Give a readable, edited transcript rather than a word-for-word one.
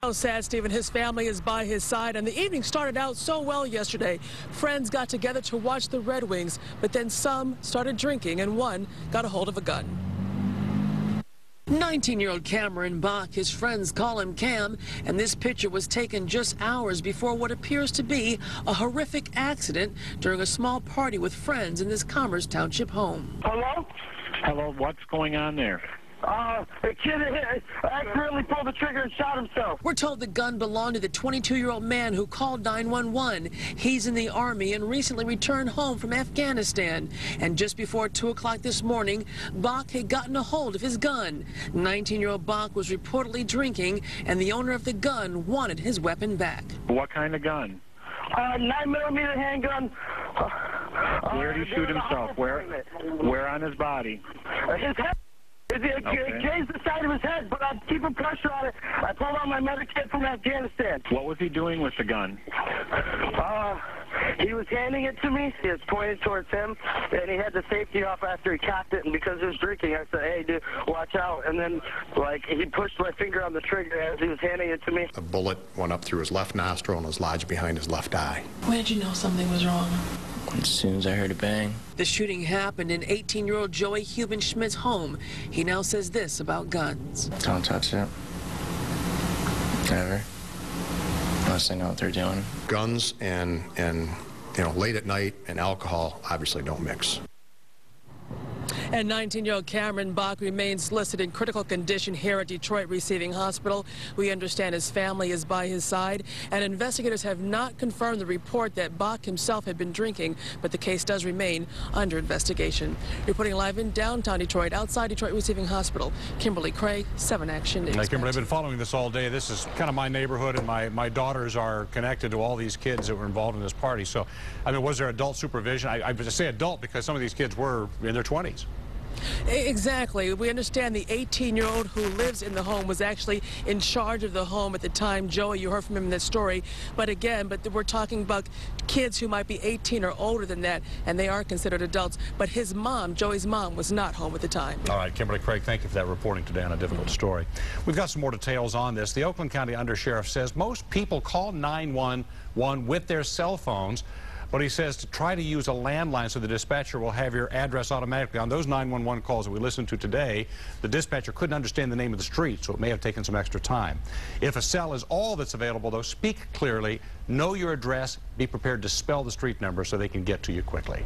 So sad, Stephen. His family is by his side, and the evening started out so well yesterday. Friends got together to watch the Red Wings, but then some started drinking, and one got a hold of a gun. 19-year-old Cameron Bach, his friends call him Cam, and this picture was taken just hours before what appears to be a horrific accident during a small party with friends in this Commerce Township home. Hello? Hello, what's going on there? The kid accidentally pulled the trigger and shot himself. We're told the gun belonged to the 22-year-old man who called 911. He's in the Army and recently returned home from Afghanistan. And just before 2 o'clock this morning, Bach had gotten a hold of his gun. 19-year-old Bach was reportedly drinking, and the owner of the gun wanted his weapon back. What kind of gun? 9mm handgun. Where did he shoot himself? Where on his body? His head. It grazed the side of his head, but I'm keeping pressure on it. I pulled out my Medicaid from Afghanistan. What was he doing with the gun? He was handing it to me. He was pointed towards him, and he had the safety off after he cocked it. And because he was drinking, I said, "Hey, dude, watch out." And then, he pushed my finger on the trigger as he was handing it to me. A bullet went up through his left nostril and was lodged behind his left eye. When did you know something was wrong? As soon as I heard a bang. The shooting happened in 18-year-old Joey Huben-Schmidt's home. He now says this about guns. Don't touch it. Never. Unless they know what they're doing. Guns and late at night and alcohol obviously don't mix. And 19-year-old Cameron Bach remains listed in critical condition here at Detroit Receiving Hospital. We understand his family is by his side, and investigators have not confirmed the report that Bach himself had been drinking, but the case does remain under investigation. Reporting live in downtown Detroit, outside Detroit Receiving Hospital, Kimberly Craig, 7 Action News. Kimberly, I've been following this all day. This is kind of my neighborhood, and my daughters are connected to all these kids that were involved in this party. So, I mean, was there adult supervision? I just say adult because some of these kids were in their 20s. Exactly. We understand the 18-year-old who lives in the home was actually in charge of the home at the time. Joey, you heard from him in that story. But again, we're talking about kids who might be 18 or older than that, and they are considered adults. But his mom, Joey's mom, was not home at the time. All right, Kimberly Craig, thank you for that reporting today on a difficult story. We've got some more details on this. The Oakland County Undersheriff says most people call 911 with their cell phones. But he says to try to use a landline so the dispatcher will have your address automatically. On those 911 calls that we listened to today, the dispatcher couldn't understand the name of the street, so it may have taken some extra time. If a cell is all that's available, though, speak clearly, know your address, be prepared to spell the street number so they can get to you quickly.